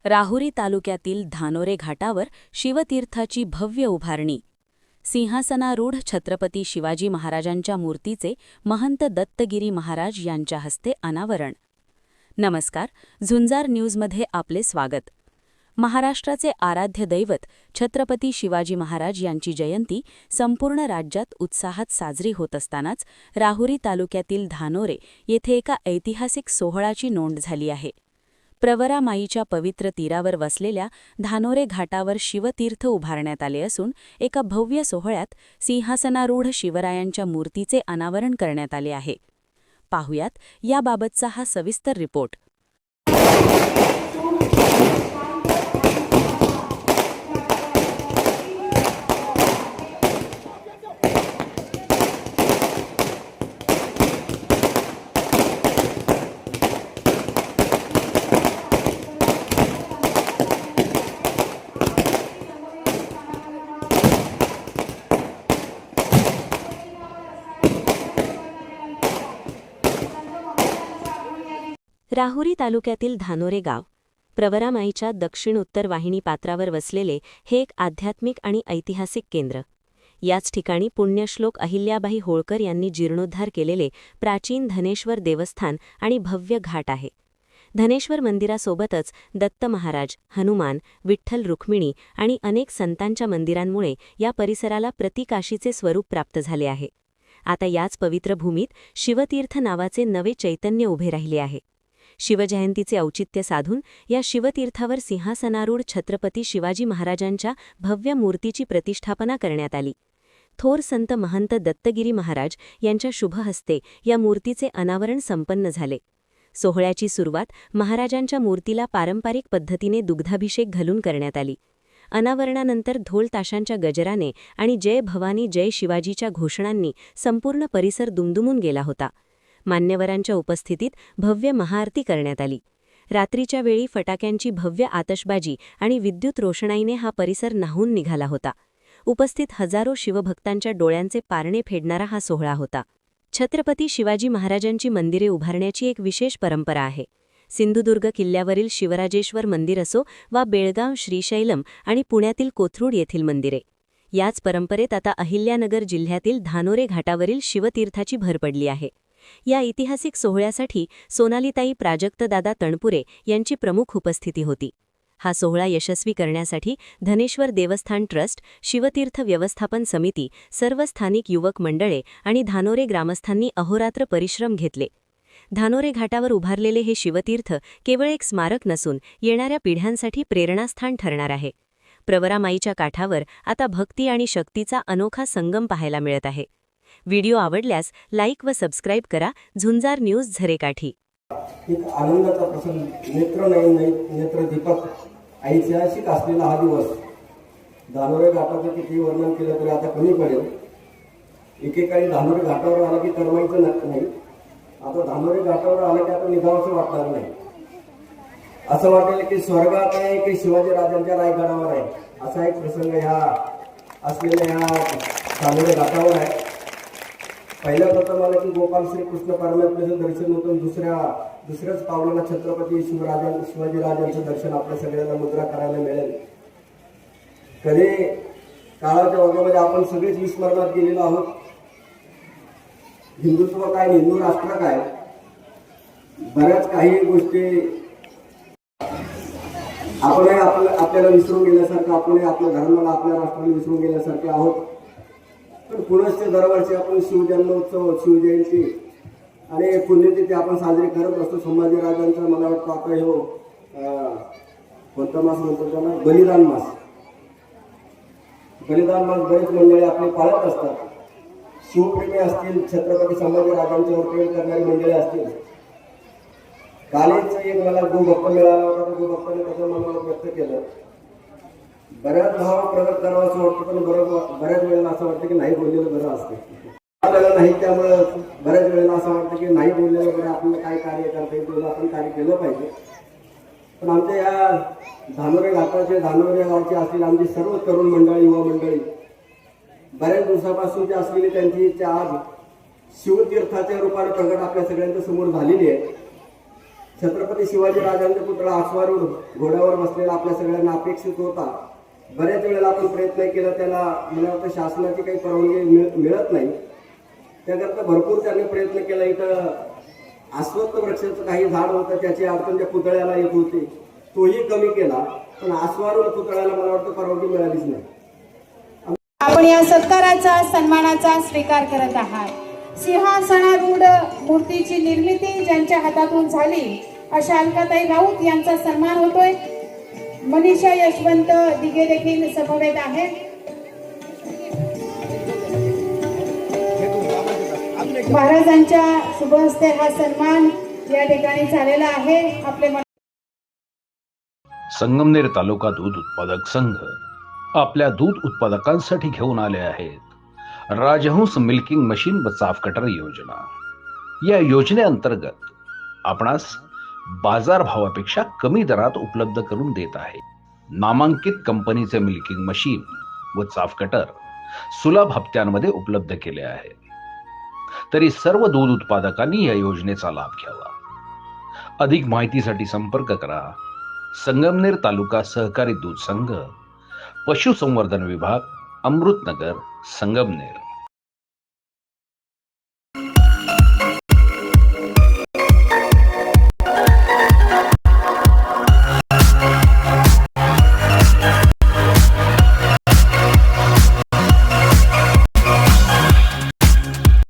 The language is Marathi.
राहुरी तालुक्यातील धानोरे घाटावर शिवतीर्थाची भव्य उभारणी. सिंहासनारूढ छत्रपती शिवाजी महाराजांच्या मूर्तीचे महंत दत्तगिरी महाराज यांच्या हस्ते अनावरण. नमस्कार, झुंजार न्यूजमध्ये आपले स्वागत. महाराष्ट्राचे आराध्य दैवत छत्रपती शिवाजी महाराज यांची जयंती संपूर्ण राज्यात उत्साहात साजरी होत असतानाच राहुरी तालुक्यातील धानोरे येथे एका ऐतिहासिक सोहळ्याची नोंद झाली आहे. प्रवरा माईच्या पवित्र तीरावर वसलेल्या धानोरे घाटावर शिवतीर्थ उभारण्यात आले असून एका भव्य सोहळ्यात सिंहासनारूढ शिवरायांच्या मूर्तीचे अनावरण करण्यात आले आहे. पाहुयात याबाबतचा हा सविस्तर रिपोर्ट. राहुरी तालुक्यातील धानोरे गाव प्रवरा माईच्या दक्षिण-उत्तर वाहिनी पात्रावर वसलेले हे एक आध्यात्मिक आणि ऐतिहासिक केंद्र. याच ठिकाणी पुण्यश्लोक अहिल्याबाई होळकर यांनी जीर्णोद्धार केलेले प्राचीन धनेश्वर देवस्थान आणि भव्य घाट आहे. धनेश्वर मंदिरासोबतच दत्त महाराज, हनुमान, विठ्ठल रुक्मिणी आणि अनेक संतांच्या मंदिरांमुळे या परिसराला प्रतिकाशीचे स्वरूप प्राप्त झाले आहे. आता याच पवित्र भूमीत शिवतीर्थ नावाचे नवे चैतन्य उभे राहिले आहे. शिवजयंतीचे औचित्य साधून या शिवतीर्थावर सिंहासनारूढ छत्रपती शिवाजी महाराजांच्या भव्य मूर्तीची प्रतिष्ठापना करण्यात आली. थोर संत महंत दत्तगिरी महाराज यांच्या शुभ हस्ते या मूर्तीचे अनावरण संपन्न झाले. सोहळ्याची सुरुवात महाराजांच्या मूर्तीला पारंपरिक पद्धतीने दुग्धाभिषेक घालून करण्यात आली. अनावरणानंतर ढोल ताशांच्या गजराने आणि जय भवानी जय शिवाजीच्या घोषणांनी संपूर्ण परिसर दुमदुमून गेला होता. मान्यवरांच्या उपस्थितीत भव्य महाआरती करण्यात आली. रात्रीच्या वेळी फटाक्यांची भव्य आतषबाजी आणि विद्युत रोषणाईने हा परिसर न्हाऊन निघाला होता. उपस्थित हजारो शिवभक्तांच्या डोळ्यांचे पारणे फेडणारा हा सोहळा होता. छत्रपती शिवाजी महाराजांची मंदिरे उभारण्याची एक विशेष परंपरा आहे. सिंधुदुर्ग किल्ल्यावरील शिवराजेश्वर मंदिर असो वा बेळगाव श्रीशैलम आणि पुण्यातील कोथरूड येथील मंदिरे, याच परंपरेत आता अहिल्यानगर जिल्ह्यातील धानोरे घाटावरील शिवतीर्थाची भर पडली आहे. या ऐतिहासिक सोहळ्यासाठी सोनालीताई प्राजक्तदादा तणपुरे यांची प्रमुख उपस्थिती होती. हा सोहळा यशस्वी करण्यासाठी धनेश्वर देवस्थान ट्रस्ट, शिवतीर्थ व्यवस्थापन समिती, सर्व स्थानिक युवक मंडळे आणि धानोरे ग्रामस्थांनी अहोरात्र परिश्रम घेतले. धानोरे घाटावर उभारलेले हे शिवतीर्थ केवळ एक स्मारक नसून येणाऱ्या पिढ्यांसाठी प्रेरणास्थान ठरणार आहे. प्रवरा माईच्या काठावर आता भक्ती आणि शक्तीचा अनोखा संगम पाहायला मिळत आहे. व्हिडिओ आवडल्यास लाईक व सबस्क्राईब करा. झुंजार न्यूज झरेकाठी. एक आनंदाचा प्रसंग, नेत्रदीपक ऐतिहासिक असलेला हा दिवस. धानोरे घाटाचं किती वर्णन केलं तरी आता कमी पडेल. एकेकाळी धानोरे घाटावर आलं की करमायचं नाही. आता धानोरे घाटावर आलं की आता निघावंसं वाटणार नाही. असं वाटेल की स्वर्गात आहे की शिवाजी राजांच्या रायगडावर आहे. असा एक प्रसंग ह्या असलेल्या ह्या धानोरे घाटावर आहे. पहिल्या प्रथम आलं की गोपाल श्रीकृष्ण परमात्म्याचं दर्शन होतं. दुसऱ्याच पावलाला छत्रपती शिवाजीराजांचं दर्शन आपल्या सगळ्यांना मुद्रा करायला मिळेल. कधी काळाच्या ओघामध्ये आपण सगळेच विस्मरणात गेलेलो आहोत. हिंदुत्व काय, हिंदू राष्ट्र काय, बऱ्याच काही गोष्टी आपल्याला विसरून गेल्यासारखं, आपण आपल्या धर्माला, आपल्या राष्ट्राला विसरून गेल्यासारखे आहोत. पण पुनश्च दरवर्षी आपण शिवजन्मोत्सव, शिवजयंती आणि पुण्यतिथी आपण साजरी करत असतो. संभाजीराजांचा मला वाटतं आता हो कोणता मास म्हणतो त्याला, बलिदान मास. बरेच मंडळी आपले पाळत असतात. शिवप्रेमी असतील, छत्रपती संभाजीराजांच्यावर प्रेम करणारी मंडळी असतील. कालच एक मला गोभक्त मिळाला होता. गोभक्ताने त्याचं मनावर व्यक्त केलं. बऱ्याच भाव प्रगट करावा असं वाटतं, पण बऱ्याच वेळेला असं वाटतं की नाही बोललेलं बरं असतं. आपल्याला नाही, त्यामुळं बऱ्याच वेळेला असं वाटतं की नाही बोललेलं बरं, आपल्याला काय कार्य करता येईल आपण कार्य केलं पाहिजे. पण आमच्या या धानोरे घाटाचे, धानोरे गावचे असलेली आमची सर्व तरुण मंडळी, युवा मंडळी बऱ्याच दिवसापासूनची असलेली त्यांची इच्छा आज शिवतीर्थाच्या रूपाने प्रगट आपल्या सगळ्यांच्या समोर झालेली आहे. छत्रपती शिवाजी राजांचा पुतळा आश्वारूढ घोड्यावर बसलेला आपल्या सगळ्यांना अपेक्षित होता. बऱ्याच वेळेला आपण प्रयत्न केला, त्याला मला वाटतं शासनाची काही परवानगी मिळत नाही. त्याकरता भरपूर त्यांनी प्रयत्न केला. इथं अश्वत्थ वृक्षाचं काही झाड होतं, त्याची अडचण त्या पुतळ्याला येत होती, तोही कमी केला. पण आश्वारूढ पुतळ्याला मला वाटतं परवानगी मिळालीच नाही. आपण या सत्काराचा सन्मानाचा स्वीकार करत आहात. सिंहासनारूढ मूर्तीची निर्मिती ज्यांच्या हातातून झाली अशा अलकाताई राऊत यांचा सन्मान होतोय. मनीषा यशवंत दिघे देखील समवेत आहेत. महाराजांच्या शुभ हस्ते हा सन्मान या ठिकाणी झालेला आहे. आपले संगमनेर तालुका दूध उत्पादक संघ आपल्या दूध उत्पादकांसाठी घेऊन आले आहेत राजहंस मिल्किंग मशीन व चाफ कटर योजना. या योजनेअंतर्गत आपणास बाजार भावापेक्षा कमी दरात उपलब्ध करून देत आहे. नामांकित कंपनीचे मिल्किंग मशीन व चाफ कटर सुलभ हप्त्यांमध्ये उपलब्ध केले आहे. तरी सर्व दूध उत्पादकांनी या योजनेचा लाभ घ्यावा. अधिक माहितीसाठी संपर्क करा संगमनेर तालुका सहकारी दूध संघ, पशुसंवर्धन विभाग, अमृतनगर, संगमनेर.